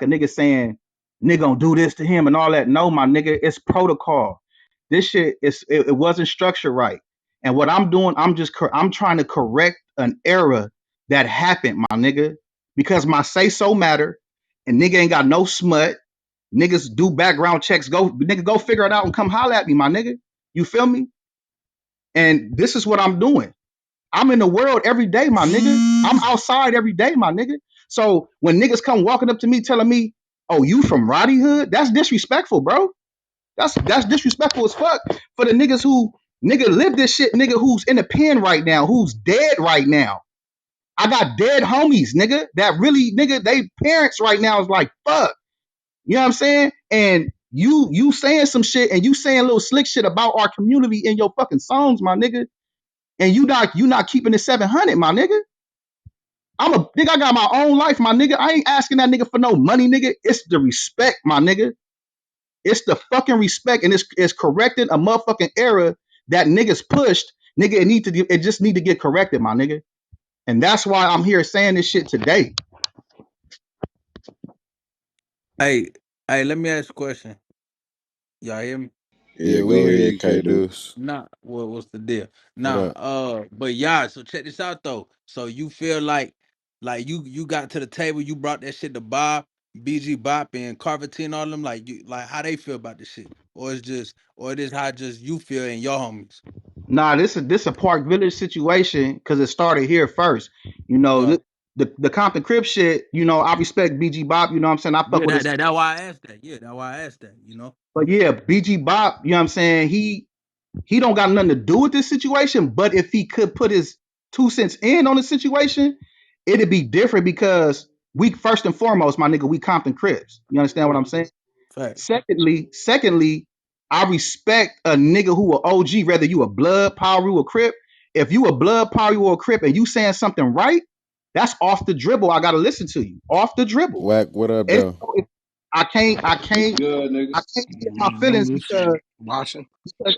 a nigga saying nigga gonna do this to him and all that. No, my nigga, it's protocol. This shit it wasn't structured right. And what I'm doing, I'm trying to correct an error that happened, my nigga, because my say so matter, and nigga ain't got no smut. Niggas do background checks. Go figure it out and come holler at me, my nigga. You feel me? And this is what I'm doing. I'm in the world every day, my nigga. I'm outside every day, my nigga. So when niggas come walking up to me telling me, "Oh, you from Roddy Hood?" That's disrespectful, bro. That's disrespectful as fuck for the niggas who nigga live this shit, nigga who's in the pen right now, who's dead right now. I got dead homies, nigga, that really, nigga, they parents right now is like, fuck. You know what I'm saying? And you saying some shit and you saying little slick shit about our community in your fucking songs, my nigga. And you not keeping it 700, my nigga. I'm a nigga. I got my own life, my nigga. I ain't asking that nigga for no money, nigga. It's the respect, my nigga. It's the fucking respect, and it's correcting a motherfucking error that niggas pushed, nigga. It just need to get corrected, my nigga. And that's why I'm here saying this shit today. Hey, let me ask you a question. Y'all hear me? Yeah, Go we hear you, ahead, K K Deuce. Nah, what's the deal? What Nah, up? but yeah, so check this out though. So you feel like you got to the table, you brought that shit to Bob, BG Bop, and Carver T and all them, like you like how they feel about this shit, or it is how just you feel and your homies. Nah, this a Park Village situation because it started here first. You know, Yeah, the Compton Crip shit. You know, I respect BG Bop. You know what I'm saying? I fuck yeah, with his. that why I asked that. Yeah, that why I asked that. You know. But yeah, BG Bop. You know what I'm saying? He don't got nothing to do with this situation. But if he could put his 2 cents in on the situation, it'd be different because we first and foremost, my nigga, we Compton Crips. You understand what I'm Right. saying? Fact. Secondly, I respect a nigga who a OG, whether you a blood, Piru, or Crip. If you a blood, Piru, or Crip, and you saying something right, that's off the dribble. I gotta listen to you off the dribble. Wack, what up, It's, though? I can't, I What's can't, good, I niggas? can't be in my I'm feelings just watching. because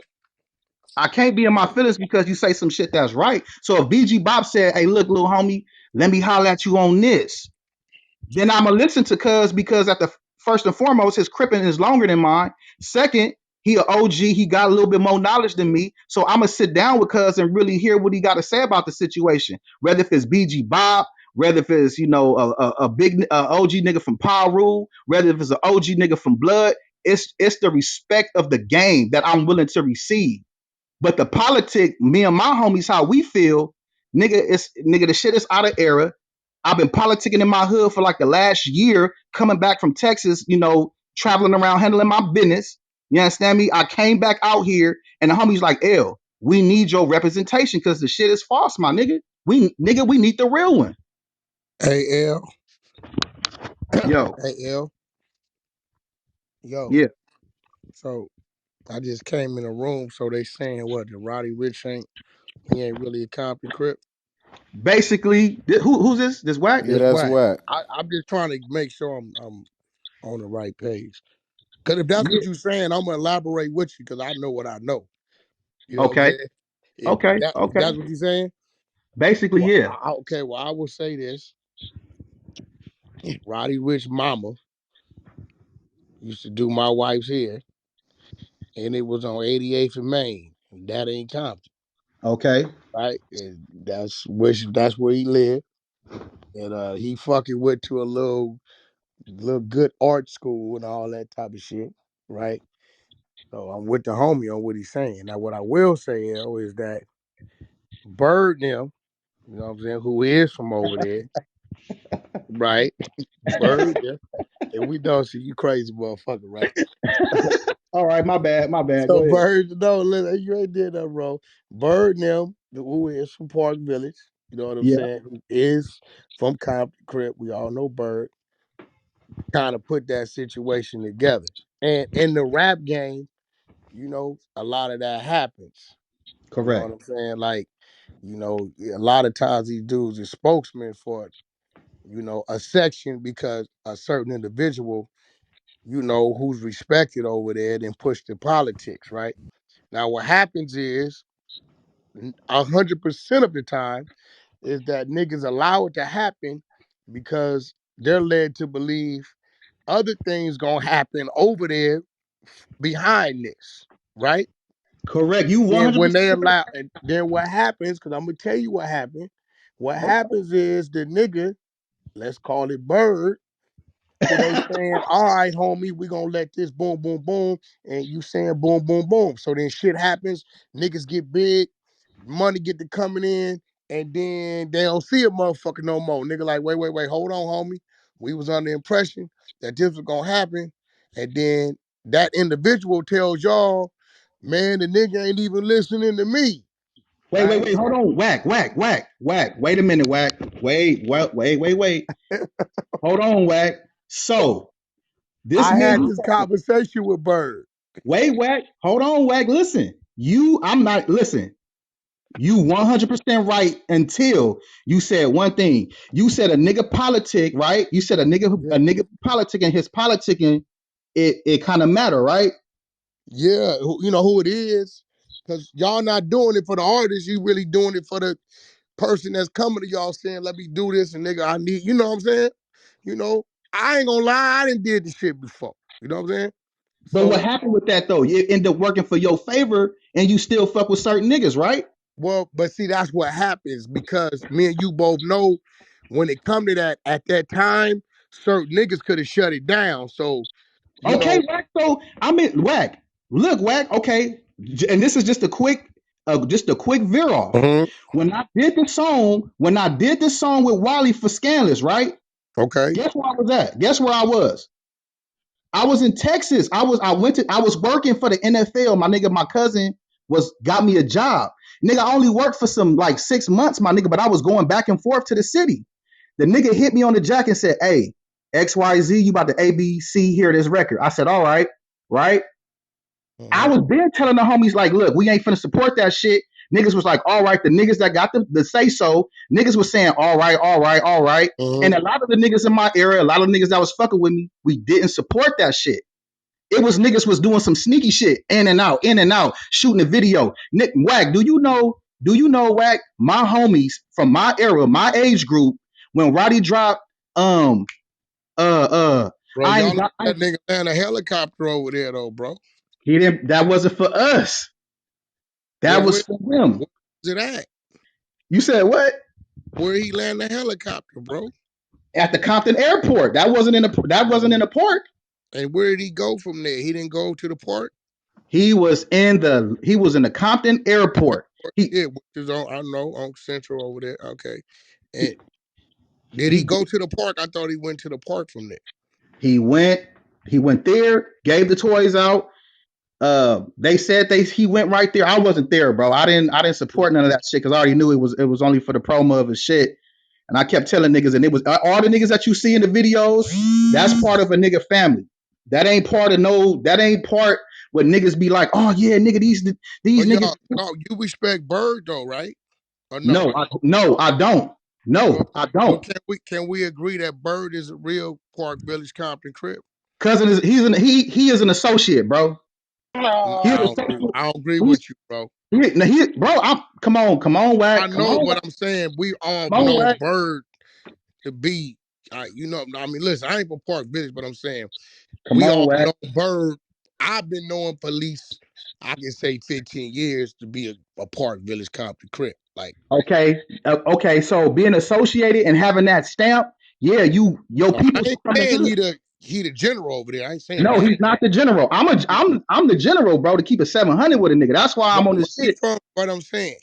I can't be in my feelings because you say some shit that's right. So if BG Bob said, "Hey, look, little homie, let me holler at you on this," then I'ma listen to Cuz because at the first and foremost, his cripping is longer than mine. Second, he a OG, he got a little bit more knowledge than me. So I'ma sit down with Cuz and really hear what he got to say about the situation. Whether if it's BG Bob, whether if it's a big OG nigga from Piru, whether if it's an OG nigga from Blood, it's the respect of the game that I'm willing to receive. But the politic, me and my homies, how we feel, nigga, the shit is out of era. I've been politicking in my hood for like the last year, coming back from Texas, traveling around handling my business. You understand me? I came back out here and the homies like, L, we need your representation because the shit is false, my nigga. We need the real one. Hey L, Yo, hey L, yo. yeah. So I just came in the room, so they saying what the Roddy Ricch he ain't really a Compton Crip. Basically, who's this? This whack? Yeah, That's that's whack. Wack. I'm just trying to make sure I'm on the right page. Cause if that's Yeah. what you're saying, I'm gonna elaborate with you because I know what I know. You know what I'm Okay. saying? Okay. If Okay. that's what you're saying, Basically, well, yeah. okay. Well, I will say this: Roddy Ricch mama used to do my wife's hair, and it was on 88th and Main. That ain't Compton, Okay. right? And that's where he lived. And he fucking went to a little good art school and all that type of shit, right? So I'm with the homie on what he's saying. Now, what I will say, L, is that Bird them, you know what I'm saying, who is from over there, right? Bird them, and we don't see you crazy motherfucker, right? All right. My bad. My bad. So Go ahead. Bird, no, listen, you ain't did that, bro. Bird them, who is from Park Village, you know what I'm Yeah. saying, who is from Compton Crip. We all know Bird. Kind of put that situation together. And in the rap game, a lot of that happens. You know what Correct. I'm saying? Like, a lot of times these dudes are spokesmen for, a section because a certain individual, who's respected over there, then push the politics, right? Now, what happens is 100% of the time is that niggas allow it to happen because they're led to believe other things gonna happen over there behind this, right? Correct. You Then when 100% they correct. allow, and then what happens? Because I'm gonna tell you what happened. What happens is the nigga, let's call it Bird, who they saying, all right, homie, we gonna let this boom, boom, boom, and you saying boom, boom, boom. So then shit happens, niggas get big, money get to coming in, and then they don't see a motherfucker no more. Nigga like, wait, wait, wait, hold on, homie. We was under the impression that this was gonna happen, and then that individual tells y'all, man, the nigga ain't even listening to me, Wait, wait, right? wait. Hold on. Whack, whack, whack, whack. Wait a minute, whack. Wait. Hold on, whack. So this I had nigga, this conversation with Bird. wait, whack. Hold on, whack. Listen, I'm not, listen. You 100% right until you said one thing. You said a nigga politic, right? You said Yeah. a nigga politic and his politicking, it kind of matter, right? Yeah, you know who it is, because y'all not doing it for the artist. You really doing it for the person that's coming to y'all saying, "Let me do this," and nigga, I need. You know what I'm saying? You know, I ain't gonna lie, I didn't did the shit before. You know what I'm saying? But what So, happened with that though? You end up working for your favor and you still fuck with certain niggas, right? well, but see, that's what happens because me and you both know when it come to that at that time, certain niggas could have shut it down. So, you Okay, know, whack. So I'm in whack. Look, whack. Okay, and this is just a quick veer off. mhm, When I did the song with Wally for Scandalous, right? okay, Guess where I was at? Guess where I was? I was in Texas. I was working for the NFL. My nigga, my cousin was got me a job. Nigga, I only worked for some like 6 months, my nigga, but I was going back and forth to the city. The nigga hit me on the jack and said, "Hey, XYZ, you about to ABC hear this record." I said, "All right, right." I mhm, was been telling the homies, like, look, we ain't finna support that shit. Niggas was like, all right, the niggas that got the say so, niggas was saying, all right, all right, all right. mhm, And a lot of the niggas in my era, a lot of niggas that was fucking with me, we didn't support that shit. It was niggas was doing some sneaky shit, in and out, shooting a video. Nick Wack, do you know Wack? My homies from my era, my age group, when Roddy dropped, uh, bro, I y'all ain't let got, that nigga land a helicopter over there though, bro. he didn't, that wasn't for us. Well, That was for him. where is it at? You said what? Where he land the helicopter, bro? At the Compton Airport. That wasn't in the park. And where did he go from there? He didn't go to the park. He was in the Compton Airport. He Yeah, which is on, I know, on Central over there. Okay. And did he he go to the park? I thought he went to the park from there. he went he went there, gave the toys out. They said he went right there. I wasn't there, bro. I didn't support none of that shit because I already knew it was only for the promo of his shit. And I kept telling niggas, and it was all the niggas that you see in the videos. That's part of a nigga family. That ain't part what niggas be like. Oh yeah, nigga, these But niggas. y'all, you respect Bird though, right? Or no? No, I don't. Well, No, I well, don't. can we agree that Bird is a real Park Village Compton Crip? Cousin is he is an associate, bro. No, He's an associate. I don't agree He's, with you, bro. bro. Come on, I Wack, know, but I'm saying we all come on, know Wack, Bird to be, you know, I mean, listen, I ain't from Park Village, but I'm saying come we on, all Wack. know Bird. I've been knowing for at least, I can say 15 years to be a Park Village Compton Crip. Like, Okay, okay. So being associated and having that stamp, yeah, your no, I people ain't from the saying hood. he the general over there. I ain't saying No, that. he's not the general. I'm the general, bro. To keep it 700 with a nigga. That's why I'm on But this he shit. from what I'm saying.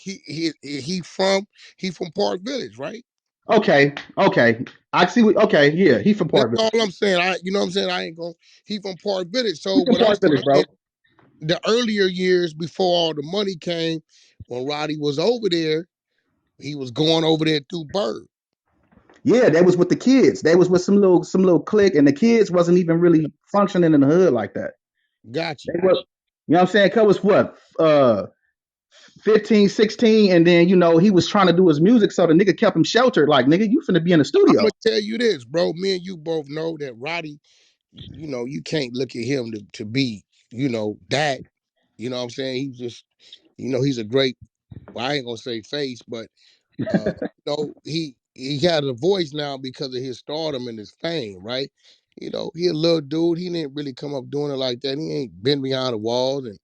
He from Park Village, right? Okay, okay. I see. Okay, yeah. He from That's Parkville. all I'm saying. You know what I'm saying? I ain't going. He from Park Village. He So from what I'm Parkville, saying bro. is, the earlier years before all the money came, when Roddy was over there, he was going over there through Bird. Yeah, they was with the kids. They was with some little clique, and the kids wasn't even really functioning in the hood like that. Got you. They was, you know what I'm saying? Cuz was what? 15, 16, and then he was trying to do his music, so the nigga kept him sheltered. Like, nigga, you finna be in the I'm studio. gonna tell you this, bro. Me and you both know that Roddy, you know, you can't look at him to be, you know, that. You know what I'm saying? He's just, you know, he's a great. Well, I ain't gonna say face, but you know, he had a voice now because of his stardom and his fame, right? You know, he a little dude. He didn't really come up doing it like that. He ain't been behind the walls and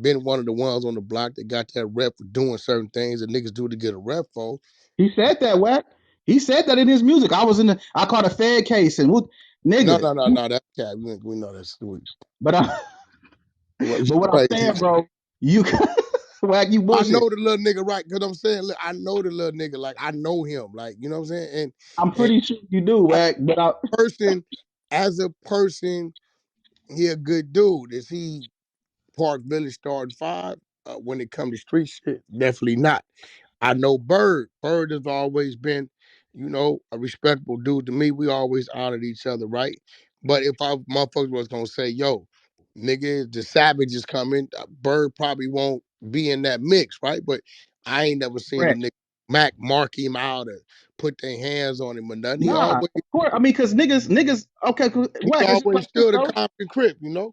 been one of the ones on the block that got that rep for doing certain things that niggas do to get a rep for. He said that, Wack. He said that in his music. I caught a Fed case and No, nigga. no, no, no. That cat, we know that's sweet. But but what I'm Crazy. saying, bro, you Wack, you I bullshit. know the little nigga, right? Because I'm saying, look, I know the little nigga, like I know him, like you know what I'm saying. I'm And pretty sure you do, as Wack. But as a person, he a good dude. Is he Park Village starting five? When it comes to street shit, definitely not. I know Bird. Bird has always been, you know, a respectable dude to me. We always honored each other, right? But if I motherfuckers was gonna say, yo, nigga, the Savage is coming, Bird probably won't be in that mix, right? But I ain't never seen the correct. nigga Mac mark him out or put their hands on him or nothing. Nah, of course. I mean, cause niggas. Okay, He Wack. It's always like this, stood a bro. Compton Crip, you know?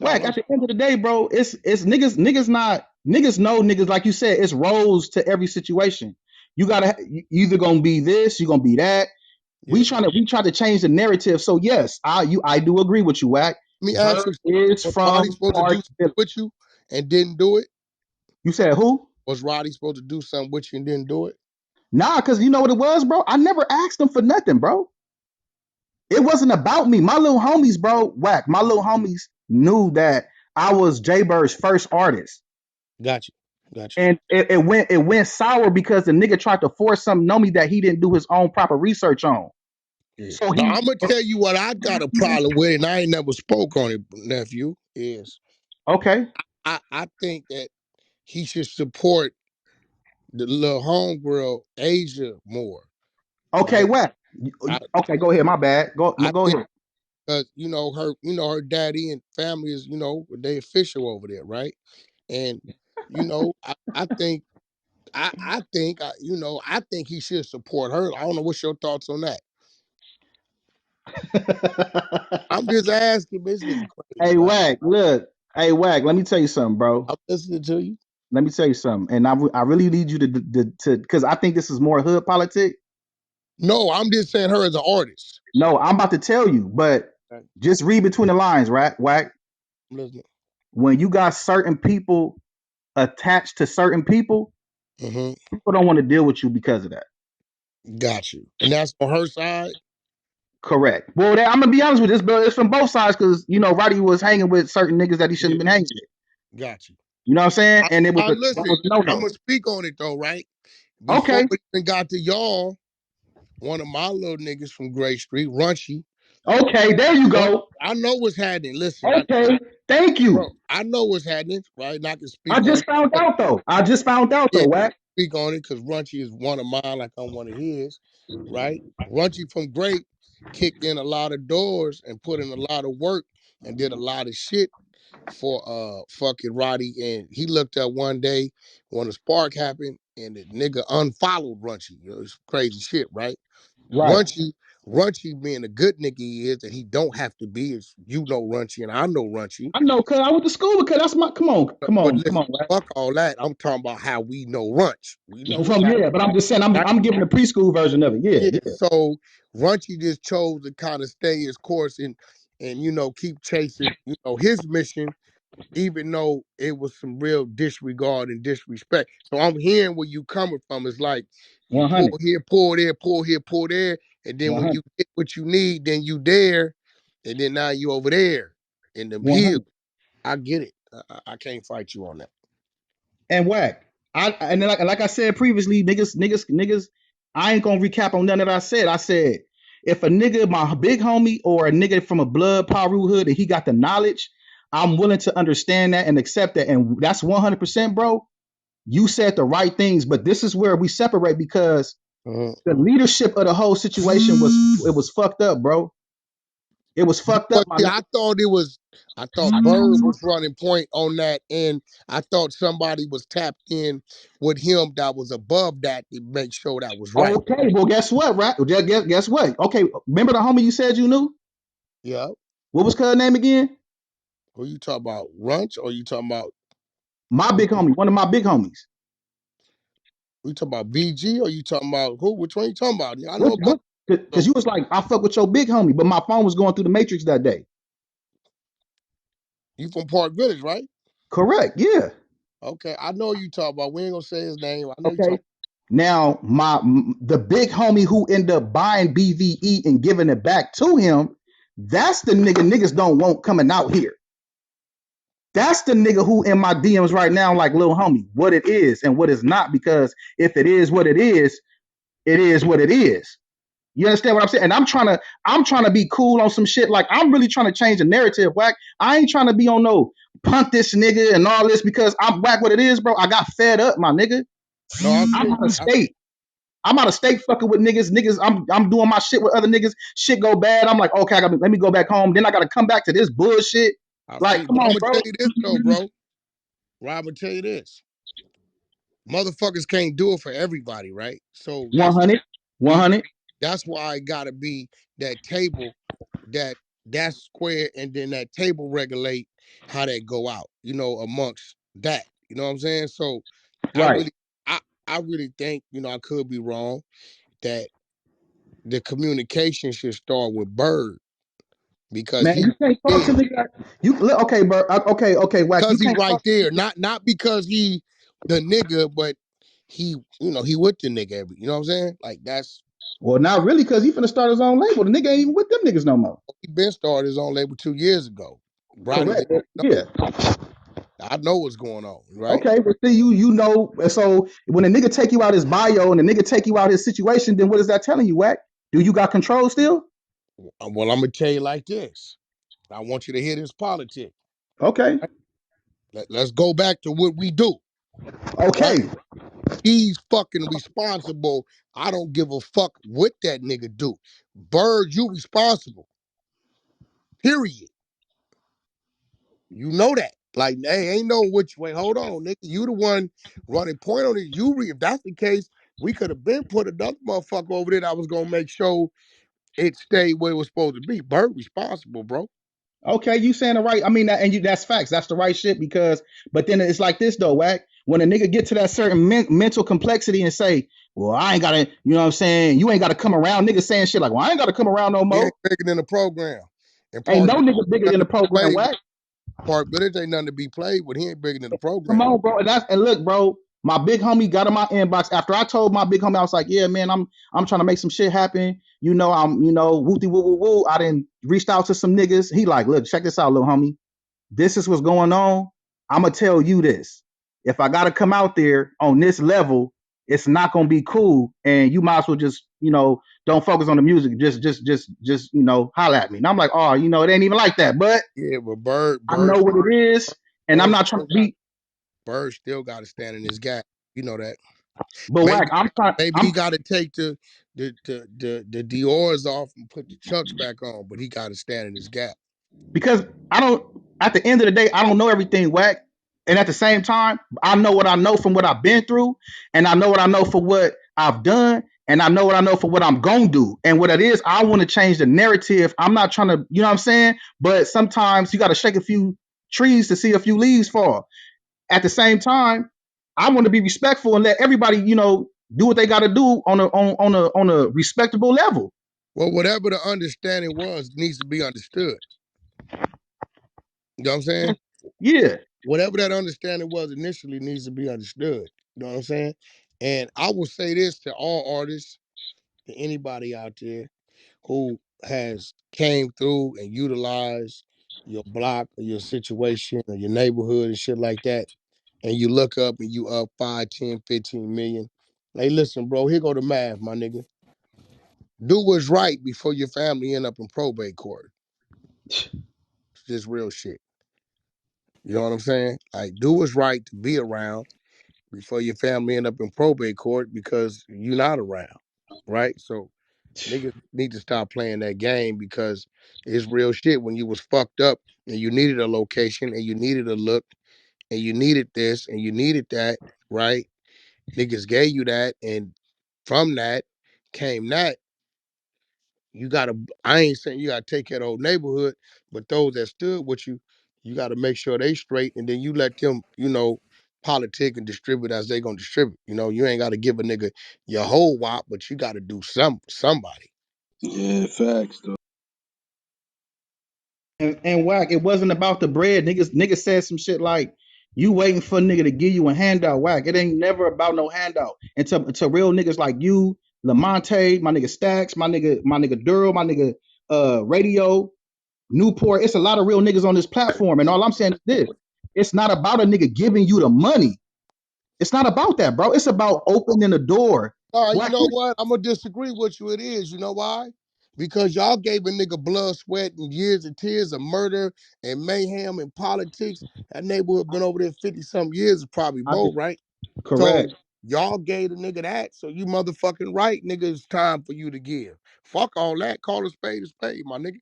That's all Wack. I'm At the end of the day, bro, it's niggas not niggas know niggas like you said. It's roles to every situation. You gotta you either gonna be this, you gonna be that. yeah. We try to change the narrative. So yes, I do agree with you, Wack. Let me ask Bird you, is was Roddy from supposed to do Park something Village. with you and didn't do it? You said who? Was Roddy supposed to do something with you and didn't do it? Nah, cause you know what it was, bro. I never asked them for nothing, bro. It wasn't about me. My little homies, bro, Wack. My little homies knew that I was Jay Bird's first artist. Got you. Got you. And it went sour because the nigga tried to force something on me that he didn't do his own proper research on. Yeah. So Now he I'm gonna tell you what I got a problem with, and I ain't never spoke on it, nephew. Is okay, I think that he should support the little homegirl Asia more, okay, right? Wack. I Okay, go ahead. My bad. I Go think ahead. because her daddy and family is they official over there, right? And I think I think he should support her. I don't know what's your thoughts on that. I'm just asking, this nigga crazy, Hey, right? Wack. Look. Hey, Wack. Let me tell you something, bro. I'm listening to you. Let me tell you something. And I really need you to because I think this is more hood politics. No, I'm just saying her as an artist. No, I'm about to tell you, but Okay, just read between the lines, right? Wack. I'm listening. When you got certain people attached to certain people, Mm-hmm. people don't want to deal with you because of that. Got you. And that's on her side? Correct. Well, I'm gonna be honest with this, but it's from both sides because Roddy was hanging with certain niggas that he shouldn't Yeah, have been hanging with. got you. You know what I'm saying? And it was that Listen, was no I'm no. gonna speak on it though, right? Before Okay. we even got to y'all, one of my little niggas from Gray Street, Runchy. Okay. There you Run, go. I know what's happening. Listen, Okay. Thank you. bro, I know what's happening, right? And I can I speak on just it. found But out though. yeah, Wack. speak on it because Runchy is one of mine, like I'm one of his, right? Runchy from Great kicked in a lot of doors and put in a lot of work and did a lot of shit for fucking Roddy. And he looked up one day when a spark happened and the nigga unfollowed Runchy. It's crazy shit, right? Right. Runchy, Runchy being a good nigga he is that he don't have to be, is Runchy and I know Runchy. I know, cause I went to school because that's my. But Come listen, on, Wack. fuck all that. I'm talking about how we know Runch. We know what's From happening. yeah, but I'm just saying Right? I'm giving the preschool version of it. Yeah, Yeah. yeah. So Runchy just chose to kind of stay his course and keep chasing, his mission, even though it was some real disregard and disrespect. So I'm hearing where you coming from. It's like you pull 100. here, pull there, pull here, pull there, and then when 100. you get what you need, then you there, and then now you over there in the hill. 100. I get it. I can't fight you on that. And Wack. Like I said previously, niggas. I ain't gonna recap on none that I said. I said if a nigga, my big homie, or a nigga from a blood Piru hood, and he got the knowledge, I'm willing to understand that and accept that, and that's 100%, bro. You said the right things, but this is where we separate because Uh-huh. the leadership of the whole situation was fucked up, bro. It was fucked up, But my see, nigga. I thought Bird was running point on that, and I thought somebody was tapped in with him that was above that to make sure that was right. Okay, well, guess what, right? Guess what? Okay, remember the homie you said you knew? Yeah. What was her name again? Who you talking about? Runch or you talking about My who big homie, one of my big homies. you talking about BG or you talking about who? Which one you talking about? I know Which about Because So you was like, I fuck with your big homie, but my phone was going through the matrix that day. you from Park Village, right? Correct. Yeah. Okay, I know you talk about. We ain't gonna say his name. I know you Okay. talk. Now, the big homie who ended up buying BVE and giving it back to him, that's the nigga niggas don't want coming out here. That's the nigga who in my DMs right now, like, little homie, what it is and what it's not. Because if it is what it is what it is. You understand what I'm saying? And I'm trying to be cool on some shit. Like, I'm really trying to change the narrative, Wack. I ain't trying to be on no punk this nigga and all this because I'm Wack what it is, bro. I got fed up, my nigga. No, I I'm feel. out of state. I'm out of state fucking with niggas. Niggas, I'm doing my shit with other niggas. Shit go bad. I'm like, okay, let me go back home. Then I gotta come back to this bullshit. I Like, feel. come But I'm on, gonna bro. tell you this though, bro. Rob, I'm gonna tell you this. Motherfuckers can't do it for everybody, right? So that's why 100, we 100. that's why it gotta be that table that that's square and then that table regulate how that go out, amongst that. You know what I'm saying? So I Right. really I I really think, I could be wrong, that the communication should start with Bird because Man, you he can't talk to there. me like okay, bro. Okay, Wack. You Because he can't right talk to there. me. Not because he the nigga, but he with the nigga you know what I'm saying? Like that's Well, not really, because he finna start his own label. The nigga ain't even with them niggas no more. he been started his own label 2 years ago. Roddy Correct. just know. Yeah. I know what's going on, right? Okay, but see, you know, so when a nigga take you out his bio and the nigga take you out his situation, then what is that telling you, Wack? Do you got control still? Well, I'm gonna tell you like this. I want you to hear this politic. Okay. Right? Let's go back to what we do, right? Okay. He's fucking responsible. I don't give a fuck what that nigga do. Bird, you responsible. Period. You know that. Like, hey, ain't no which way. Hold on, nigga. You the one running point on it. If that's the case, we could have been put another motherfucker over there that was gonna make sure it stayed where it was supposed to be. Bird responsible, bro. Okay, you saying the right. I mean, that's facts. That's the right shit. Because, but then it's like this though, Wack. When a nigga get to that certain mental complexity and say, "Well, I ain't gotta," you know what I'm saying? You ain't gotta come around. Niggas saying shit like, "Well, I ain't gotta come around no He ain't more." bigger than the program. And Ain't Park no Village nigga bigger ain't than nothing the to be program, played with. Wack. Park Village ain't nothing to be played with. He ain't bigger than the Come program. on, bro. And look, bro. My big homie got in my inbox after I told my big homie, I was like, "Yeah, man, I'm trying to make some shit happen. I'm wooty woo woo woo. I didn't reached out to some niggas. He like, look, check this out, little homie. This is what's going on. I'm gonna tell you this. If I gotta come out there on this level, it's not gonna be cool. And you might as well just, don't focus on the music. Just, holla at me." And I'm like, "Oh, it ain't even like that, but Yeah, but Bird, I Bird, know what it is, and I'm Bird not trying still to be." Bird still got to stand in his gap. You know that. But Maybe Wack, I'm trying. maybe he got to take the Dior's off and put the Chucks back on, but he got to stand in his gap. Because I don't. At the end of the day, I don't know everything, Wack. And at the same time, I know what I know from what I've been through, and I know what I know for what I've done, and I know what I know for what I'm gonna do. And what it is, I want to change the narrative. I'm not trying to, you know what I'm saying? But sometimes you got to shake a few trees to see a few leaves fall. At the same time, I want to be respectful and let everybody, do what they got to do on a respectable level. Well, whatever the understanding was needs to be understood. You know what I'm saying? Yeah. Whatever that understanding was initially needs to be understood. You know what I'm saying? And I will say this to all artists, to anybody out there who has came through and utilized your block or your situation or your neighborhood and shit like that, and you look up and you up 5, 10, 15 million. Hey, listen, bro, here go the math, my nigga. Do what's right before your family end up in probate court. It's just real shit. You know what I'm saying? Like, do what's right to be around before your family end up in probate court because you're not around, right? So niggas need to stop playing that game because it's real shit when you was fucked up and you needed a location and you needed a look and you needed this and you needed that, right? Niggas gave you that, and from that came that. You gotta, I ain't saying you gotta take care of the whole neighborhood, but those that stood with you, you gotta make sure they straight, and then you let them, politic and distribute as they gonna distribute. You ain't gotta give a nigga your whole wop, but you gotta do somebody. Yeah, facts though. And Wack, it wasn't about the bread. Niggas said some shit like, you waiting for a nigga to give you a handout. Wack, it ain't never about no handout. And to real niggas like you, Lamonte, my nigga Stacks, my nigga Duro, my nigga Radio, Newport. It's a lot of real niggas on this platform. And all I'm saying is this. It's not about a nigga giving you the money. It's not about that, bro. It's about opening the door. You Wack, know what? I'm gonna disagree with you. It is. You know why? Because y'all gave a nigga blood, sweat, and years and tears of murder and mayhem and politics. That neighborhood been over there 50-something years, probably I, more, right? So correct. y'all gave the nigga that. So you motherfucking right, nigga. It's time for you to give. Fuck all that. Call a spade, my nigga.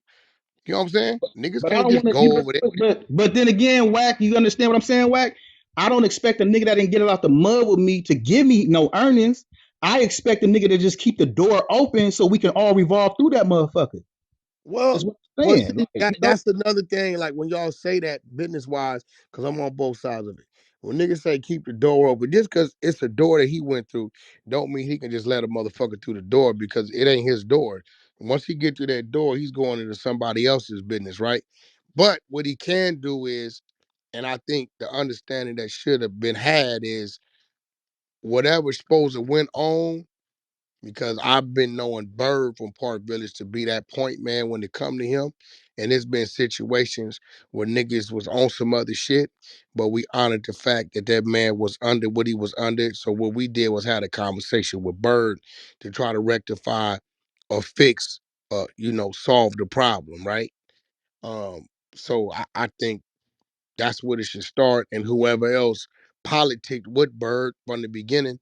You know what I'm saying? Niggas But I can't don't just want to. go over there. But then again, Wack, you understand what I'm saying, Wack? I don't expect a nigga that didn't get it out the mud with me to give me no earnings. I expect a nigga to just keep the door open so we can all revolve through that motherfucker. Well, Is what I'm well, saying. see, Like, that's another thing. Like when y'all say that business wise, because I'm on both sides of it. When niggas say keep the door open, just because it's a door that he went through, don't mean he can just let a motherfucker through the door because it ain't his door. Once he get through that door, he's going into somebody else's business, right? But what he can do is, and I think the understanding that should have been had is whatever's supposed to went on because I've been knowing Bird from Park Village to be that point man when it come to him. And there's been situations where niggas was on some other shit, but we honored the fact that that man was under what he was under. So what we did was had a conversation with Bird to try to rectify or fix, solve the problem, right? Um, so I think that's where it should start. And whoever else politicked with Bird from the beginning,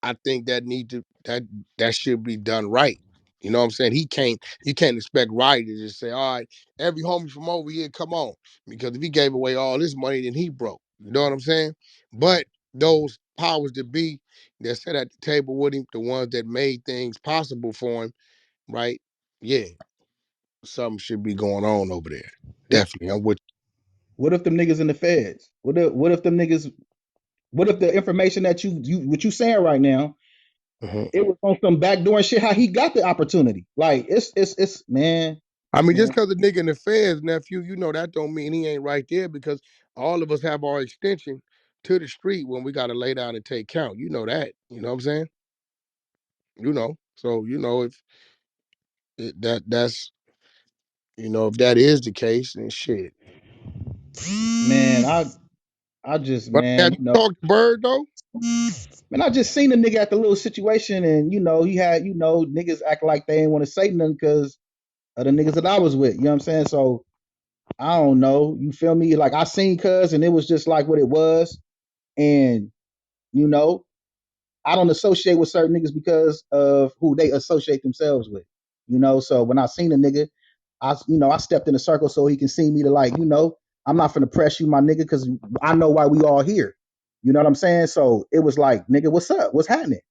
I think that should be done right. You know what I'm saying? He can't expect Roddy to just say, all right, every homie from over here, come on. Because if he gave away all this money, then he broke. You know what I'm saying? But those powers that be that sat at the table with him, the ones that made things possible for him, right? Yeah, something should be going on over there. Definitely. I'm with what if them niggas in the feds? What if them niggas? What if the information that you what you saying right now? you. Mhm. It was on some backdoor and shit. How he got the opportunity? Like it's man, I mean, just man. because the nigga in the feds, nephew, that don't mean he ain't right there because all of us have our extension to the street when we got to lay down and take count. You know that. You know what I'm saying? So if that's if that is the case, then shit. Man, I just But have man, you talked to Bird though? man, I just seen the nigga at the little situation, and he had niggas act like they ain't want to say nothing because of the niggas that I was with. You know what I'm saying? So I don't know. You feel me? Like I seen cuz, and it was just like what it was, and you know I don't associate with certain niggas because of who they associate themselves with. So when I seen a nigga, I stepped in a circle so he can see me to I'm not finna press you, my nigga, because I know why we all here. You know what I'm saying? So it was like, nigga, what's up? What's happening?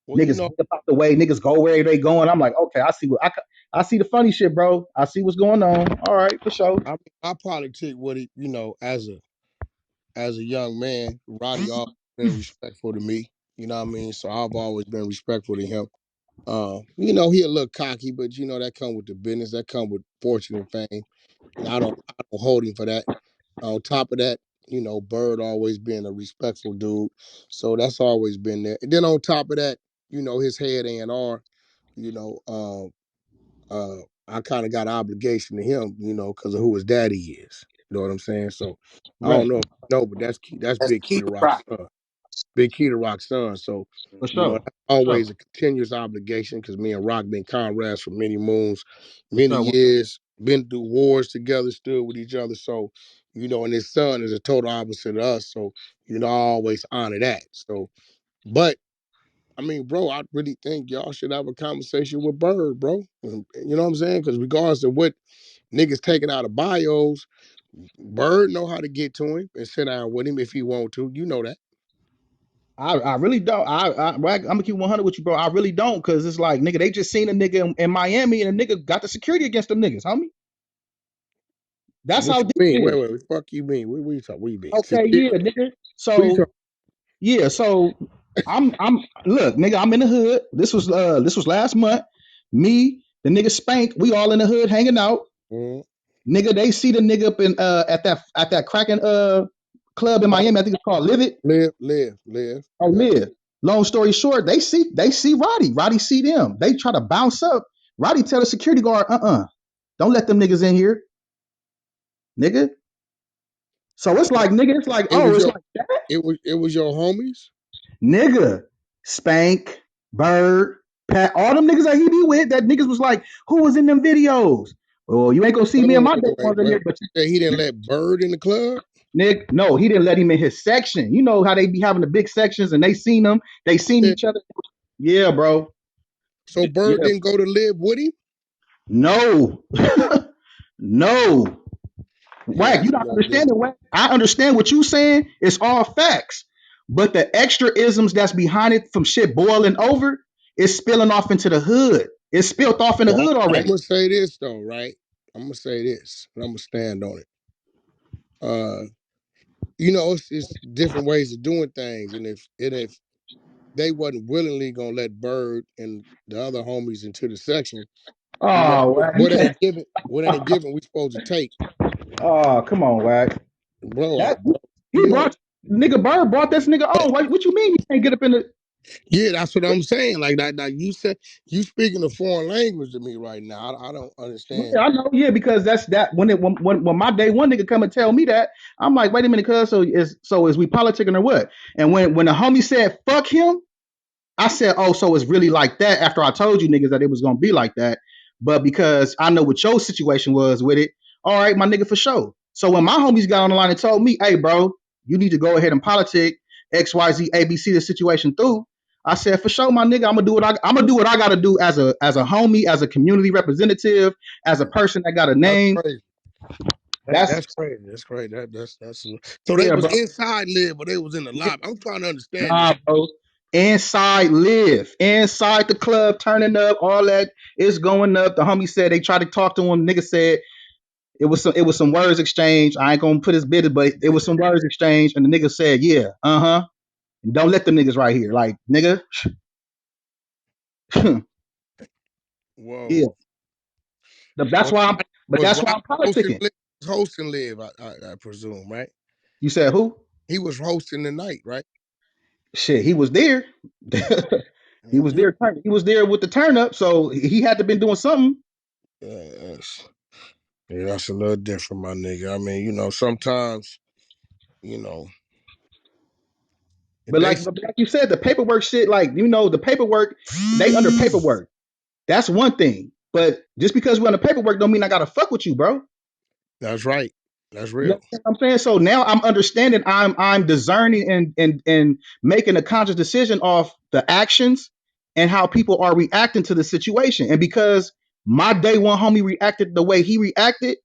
Well, Niggas get about the way niggas go where they going. I'm like, okay, I see the funny shit, bro. I see what's going on. All right, for sure. I mean, I politic with it, as a young man. Roddy always been respectful to me. You know what I mean? So I've always been respectful to him. He a little cocky, but that come with the business. That come with fortune and fame. And I don't hold him for that. On top of that, Bird always being a respectful dude. So that's always been there. And then on top of that, his head A&R, you know, um, I kind of got an obligation to him, because of who his daddy is. You know what I'm saying? So I don't Right, know, but that's Big Key to Rock's son. Big Key to Rock's son. So, for sure. that's For sure. always a continuous obligation because me and Rock been comrades for many moons, For many sure. years, been through wars together, stood with each other. So, and his son is a total opposite of us. So, I always honor that. So, but I mean, bro, I really think y'all should have a conversation with Bird, bro. You know what I'm saying? Because regardless of what niggas taking out of bios, Bird know how to get to him and sit down with him if he want to. You know that. I really don't. I'm gonna keep 100 with you, bro. I really don't, because it's like, nigga, they just seen a nigga in Miami, and a nigga got the security against them niggas, homie. That's What how you deep mean? it Wait, is. wait, what the fuck you mean? What you talking? What you mean? Okay, Security? yeah, nigga. What you So talking? yeah, so I'm look, nigga, I'm in the hood. This was last month. Me, the nigga Spank, we all in the hood hanging out. Nigga, they see the nigga up in at that cracking club in Miami. I think it's called Live It. Live. Oh, Live. Long story short, they see Roddy. Roddy see them. They try to bounce up. Roddy tell the security guard, don't let them niggas in here, nigga. So it's like, nigga, it's like, It was it's your like that. it was your homies? Nigga, Spank, Bird, Pat, all them niggas that he be with, that niggas was like, who was in them videos? Well, you ain't gonna see me and my day ones in there, but He didn't let Bird in the club? Nick, no, he didn't let him in his section. You know how they be having the big sections and they seen them, they seen each other. Yeah, bro. So Bird Yeah. didn't go to Live with him? No. No. Yeah, Wack, you that's a not little understanding, different. Wack. I understand what you saying. It's all facts. But the extra isms that's behind it from shit boiling over is spilling off into the hood. It's spilled off in the Well, hood I'm already. gonna say this though, right? I'm gonna say this, and I'm gonna stand on it. It's different ways of doing things, and if they wasn't willingly gonna let Bird and the other homies into the section, Oh, Wack, you can't. what ain't given, we supposed to take, Oh, come on, Wack. bro. That he You know, brought nigga Bird brought this nigga on. What you mean you can't get up in the yeah, that's what I'm saying. Like that, you said you speaking a foreign language to me right now. I don't understand. Yeah, I know. Yeah, because that's that. When my day one nigga come and tell me that, I'm like, wait a minute, cuz so is we politicking or what? And when the homie said fuck him, I said, oh, so it's really like that. After I told you niggas that it was gonna be like that, but because I know what your situation was with it, all right, my nigga, for sure. So when my homies got on the line and told me, hey, bro, you need to go ahead and politic X Y Z A B C the situation through. I said, for sure, my nigga, I'm gonna do what I gotta do as a homie, as a community representative, as a person that got a That's name. crazy. That's That's crazy. That's crazy. That's so they yeah, was bro. inside Live, but they was in the lobby. I'm trying to understand this. Nah, bro. Inside Live, inside the club, turning up, all that is going up. The homie said they tried to talk to him. Nigga said it was some words exchange. I ain't gonna put his bit, but it was some words exchange, and the nigga said, yeah, don't let them niggas right here, like nigga. Yeah, Whoa. that's So why I'm. But was that's why Roddy I'm politicking. hosting Live, I presume, right? You said who? He was hosting the night, right? Shit, he was there. He was Mhm. there. He was there with the turn up, so he had to been doing something. Yes. Yeah, that's a little different, my nigga. I mean, sometimes, you know, if But they like you said, the paperwork shit, like the paperwork, they under paperwork. That's one thing. But just because we're on the paperwork don't mean I gotta fuck with you, bro. that's right. That's You real. understand what I'm saying? So now I'm understanding, I'm discerning and making a conscious decision off the actions and how people are reacting to the situation. And because my day one homie reacted the way he reacted,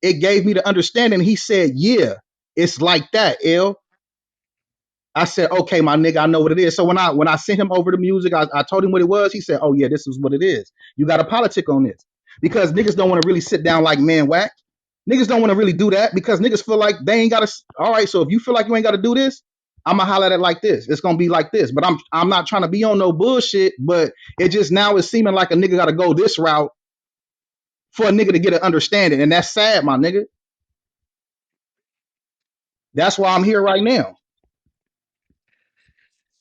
it gave me the understanding. He said, yeah, it's like that, L. I said, okay, my nigga, I know what it is. So when I sent him over the music, I told him what it was. He said, oh yeah, this is what it is. You got to politic on this because niggas don't want to really sit down like man whack. Niggas don't want to really do that because niggas feel like they ain't got to. All right, so if you feel like you ain't got to do this, I'm gonna holler at it like this. It's gonna be like this. But I'm not trying to be on no bullshit. But it just now is seeming like a nigga got to go this route for a nigga to get an understanding, and that's sad, my nigga. That's why I'm here right now.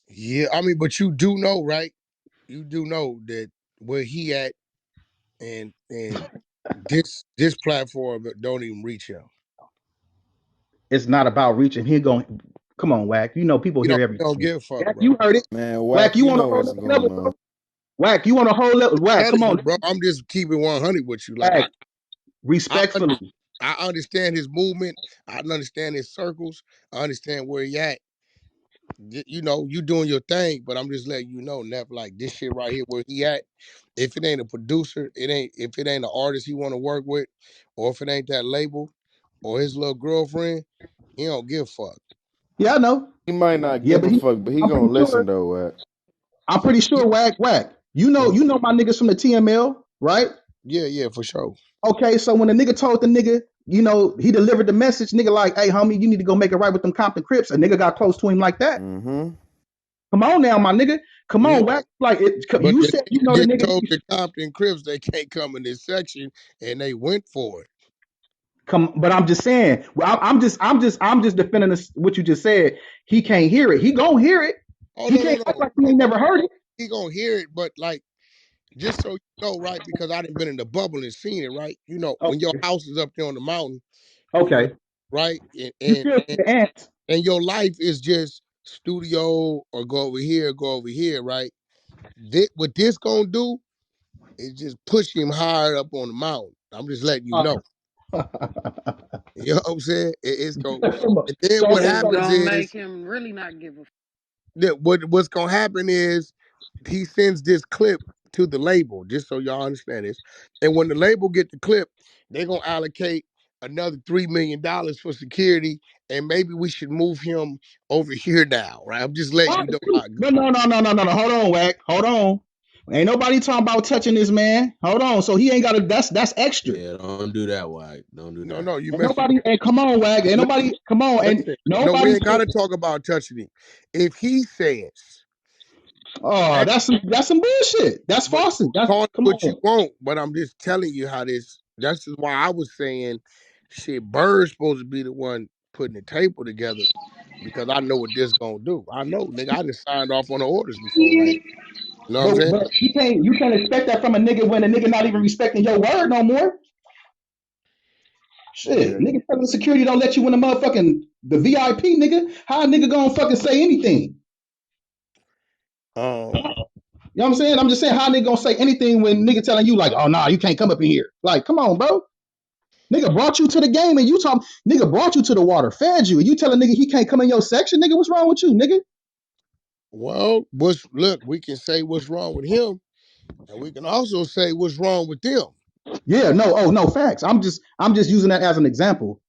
Yeah, I mean, but you do know, right? You do know that where he at and this platform don't even reach him. It's not about reaching. He going, come on, Wack. You know people hear He don't everything. give a fuck, Wack, bro. you heard it. Man, Wack, Wack, you you want a know whole what's level, going on. bro? Wack, you want a whole level? Wack, come Telling you, on, bro. I'm just keeping 100 with you. Like Wack. I, Respectfully. I understand his movement. I understand his circles. I understand where he at. You doing your thing, but I'm just letting you know, Neff, like this shit right here where he at. If it ain't a producer, if it ain't an artist he want to work with, or if it ain't that label or his little girlfriend, he don't give a fuck. Yeah, I know. He might not Yeah, give but a fuck, but he I'm gonna pretty listen sure. though, Wack. I'm pretty sure. Wack. Mhm. You know my niggas from the TML, right? Yeah, for sure. Okay, so when the nigga told the nigga, he delivered the message, nigga like, hey, homie, you need to go make it right with them Compton Crips. A nigga got close to him like that. Mm-hmm. Come on now, my nigga. Come Yeah. on, Wack. Like it, But you the said, you niggas know the just nigga. told the Compton Crips they can't come in this section, and they went for it. Come, but I'm just saying. Well, I'm just defending this, what you just said. He can't hear it. He gonna hear it. Oh He no, no, can't act no, like he no, ain't no. never heard it. He gonna hear it, but like just so you know, right? Because I done been in the bubble and seen it, right? You know, when your Okay. house is up there on the mountain, Okay. right, You still see the ants. and your life is just studio or go over here, right? What this gonna do is just push him higher up on the mountain. I'm just letting you know. You know what I'm saying? It's going. And then what It's So happens gonna make is him really not give a that what's gonna happen is he sends this clip to the label, just so y'all understand this. And when the label get the clip, they're gonna allocate another $3 million for security, and maybe we should move him over here now, right? I'm just letting you know how it goes. No. Hold on, Wack. Hold on. Ain't nobody talking about touching this man. Hold on. So he ain't got to. That's extra. Yeah, don't do that, Wack. Don't do No, that. no, you Ain't messing. nobody. And come on, Wack. Ain't nobody. Come on. And Listen, no, we nobody ain't said. gotta talk about touching him. If he says, Oh, hey, that's some bullshit. That's but false. That's call it come what you on. want, but I'm just telling you how this. That's just why I was saying, shit, Bird's supposed to be the one putting the table together because I know what this gonna do. I know, nigga, I done signed off on the orders before, like, you know what I'm saying? But you can't expect that from a nigga when a nigga not even respecting your word no more. Shit, Yeah. nigga telling security don't let you in the motherfucking the VIP, nigga. How a nigga gonna fucking say anything? Um. You know what I'm saying? I'm just saying how a nigga gonna say anything when nigga telling you like, oh nah, you can't come up in here. Like, come on, bro. Nigga brought you to the game and you talk nigga brought you to the water, fed you, and you tell a nigga he can't come in your section, nigga. What's wrong with you, nigga? Well, look? We can say what's wrong with him, and we can also say what's wrong with them. Yeah, no, oh no, facts. I'm just using that as an example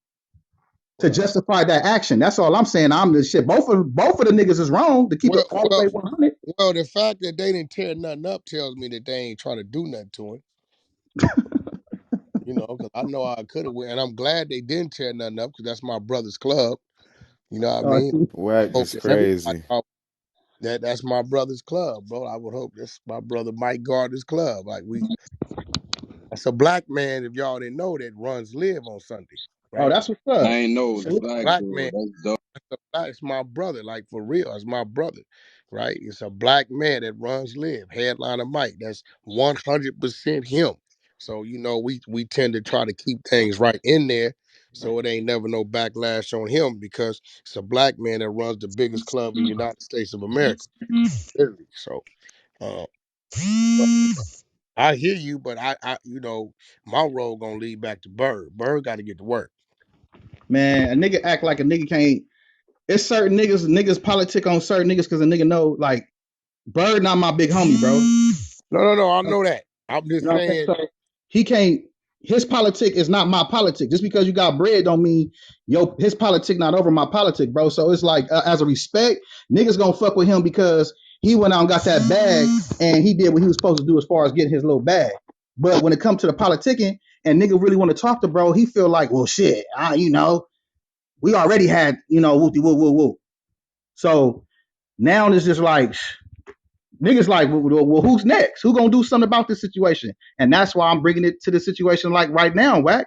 to Well, justify that action. That's all I'm saying. I'm the shit. Both of the niggas is wrong to keep it well, all the well, way 100. well. The fact that they didn't tear nothing up tells me that they ain't trying to do nothing to him. You know, because I know I could have went, and I'm glad they didn't tear nothing up because that's my brother's club. You know what I mean? Wack is Hoping everybody crazy. out that's my brother's club, bro. I would hope that's my brother Mike Gardner's club. Like that's a black man, if y'all didn't know, that runs live on Sunday, Oh, right? that's what's I up. ain't know it was a Salute. black Black man. dude. That's dope. It's my brother, like for real. It's my brother, right? It's a black man that runs live, headliner Mike. That's 100% him. So you know, we tend to try to keep things right in there, so it ain't never no backlash on him because it's a black man that runs the biggest club in the United States of America, literally. So, uh, but I hear you, but you know, my role gonna lead back to Bird. Bird got to get to work. Man, a nigga act like a nigga can't. It's certain niggas politic on certain niggas because a nigga know like Bird not my big homie, bro. No, I know that. I'm You just know what I'm saying? saying. So he can't. His politic is not my politic. Just because you got bread don't mean his politic not over my politic, bro. So it's like as a respect, niggas gonna fuck with him because he went out and got that bag and he did what he was supposed to do as far as getting his little bag. But when it comes to the politicking and nigga really want to talk to bro, he feel like, well, shit, we already had, whoopty whoop whoop whoop. So now it's just like niggas like, well, who's next? Who gonna do something about this situation? And that's why I'm bringing it to the situation like right now, Wack,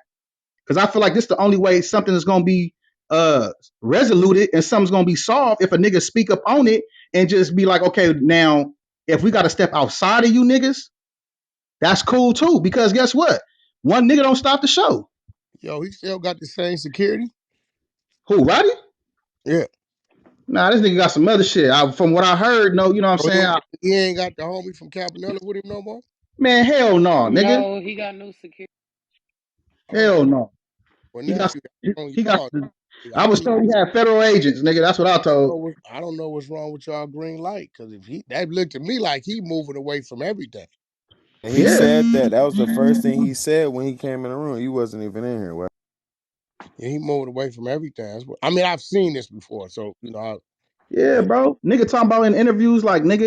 because I feel like this is the only way something is gonna be resoluted and something's gonna be solved if a nigga speak up on it and just be like, okay, now if we got to step outside of you niggas, that's cool too. Because guess what? One nigga don't stop the show. Yo, he still got the same security. Who, Roddy? Yeah. Nah, this nigga got some other shit. From what I heard, no, you know what I'm So saying? he ain't got the homie from Campanella with him no more? Man, hell no, nigga. no. He got new security. Oh, Hell no. well, He got nephew, on he got y'all. I I was need. told he had federal agents, nigga. That's what I told. I don't know what's wrong with y'all green light because if that looked to me like he moving away from everything. And he Yeah. said that was the first thing he said when he came in the room. You wasn't even in here. Wack. Yeah, he moving away from everything. I mean, I've seen this before, so you know. Yeah, But bro. Nigga talking about in interviews like nigga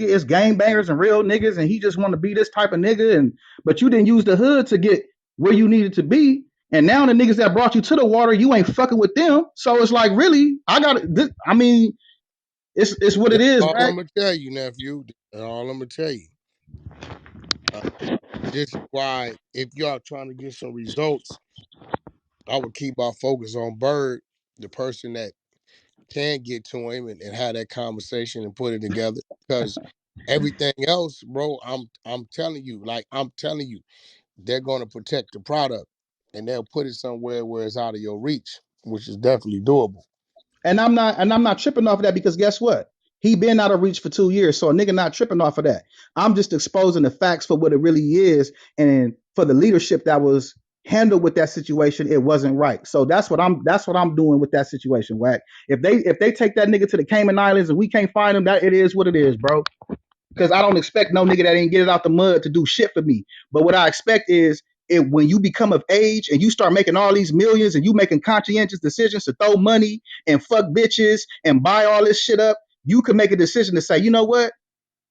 is gang bangers and real niggas and he just want to be this type of nigga but you didn't use the hood to get where you needed to be. And now the niggas that brought you to the water, you ain't fucking with them. So it's like really, I mean, It's what it That's is, all I'm right? gonna tell you, nephew. That's all I'm gonna tell you. Uh, this is why, if y'all trying to get some results, I would keep our focus on Bird, the person that can get to him and have that conversation and put it together. Because everything else, bro, I'm telling you, they're gonna protect the product and they'll put it somewhere where it's out of your reach, which is definitely doable. And I'm not tripping off of that because guess what? He been out of reach for 2 years, so a nigga not tripping off of that. I'm just exposing the facts for what it really is, and for the leadership that was handled with that situation, it wasn't right. So that's what I'm doing with that situation, Wack. If they take that nigga to the Cayman Islands and we can't find him, that it is what it is, bro. Because I don't expect no nigga that ain't get it out the mud to do shit for me. But what I expect is when you become of age and you start making all these millions and you making conscientious decisions to throw money and fuck bitches and buy all this shit up, you can make a decision to say, you know what?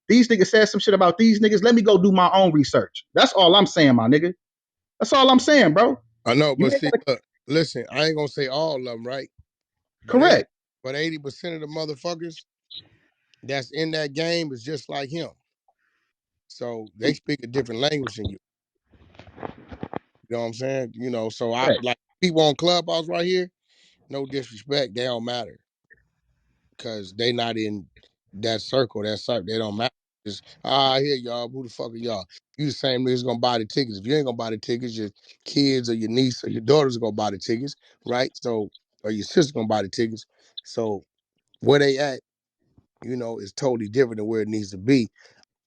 These niggas said some shit about these niggas. Let me go do my own research. That's all I'm saying, my nigga. That's all I'm saying, bro. I know, You but ain't see, gotta look, listen, I ain't gonna say all of them, right? But 80, correct. but 80% of the motherfuckers that's in that game is just like him. So they speak a different language than you. You know what I'm saying? So I Correct. like people on Clubhouse right here, no disrespect, they don't matter because they not in that circle, they don't matter. Just, I hear y'all, who the fuck are y'all? You the same niggas gonna buy the tickets. If you ain't gonna buy the tickets, your kids or your niece or your daughters are gonna buy the tickets, right? So, or your sister gonna buy the tickets. So where they at, is totally different than where it needs to be.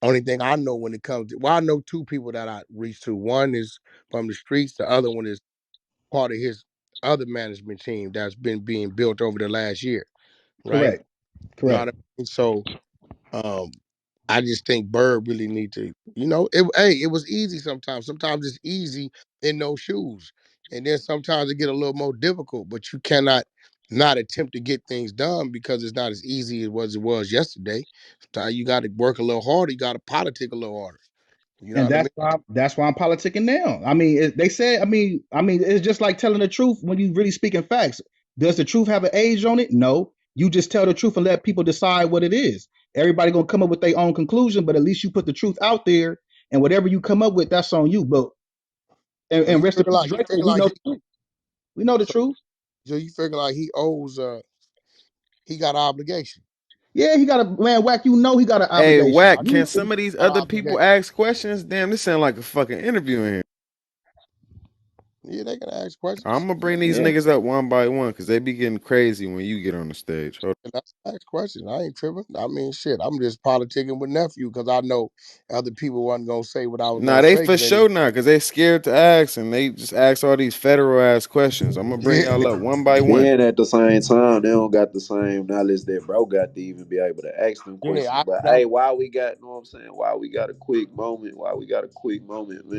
Only thing I know when it comes to, well, I know two people that I reach to. One is from the streets, the other one is part of his other management team that's been being built over the last year, right? Correct. You know Correct. what I mean? So um I just think Bird really need to, it was easy sometimes. Sometimes it's easy in those shoes. And then sometimes it get a little more difficult, but you cannot not attempt to get things done because it's not as easy as it was yesterday. Sometimes you got to work a little harder. You got to politic a little harder. You know And what I that's mean? why I'm politicking now. I mean, they said. I mean, it's just like telling the truth when you really speaking facts. Does the truth have an age on it? No. You just tell the truth and let people decide what it is. Everybody gonna come up with their own conclusion, but at least you put the truth out there, and whatever you come up with, that's on you. But So and you rest in figure peace, like you Draco. figure We like know he the truth. We know the so, truth. so you figure like he got an obligation. Yeah, he got a man. Whack. You know he got an Hey, obligation. Wack, can You some of these Got an other people obligation. ask questions? Damn, this sound like a fucking interview in here. Yeah, they can ask I'm questions. gonna bring these yeah. niggas up one by one because they be getting crazy when you get on the stage. Hold And I ask questions. I ain't tripping. I mean, shit. I'm just politicking with nephew because I know other people wasn't gonna say what I was Nah, gonna they say for because they didn't. sure not, cause they scared to ask and they just ask all these federal ass questions. I'm gonna bring Yeah, y'all up one by one. Then at the same time, they don't got the same knowledge that bro got to even be able to ask them yeah. questions. But hey, why we got, you know what I'm saying? Why we got a quick moment? Why we got a quick moment, man?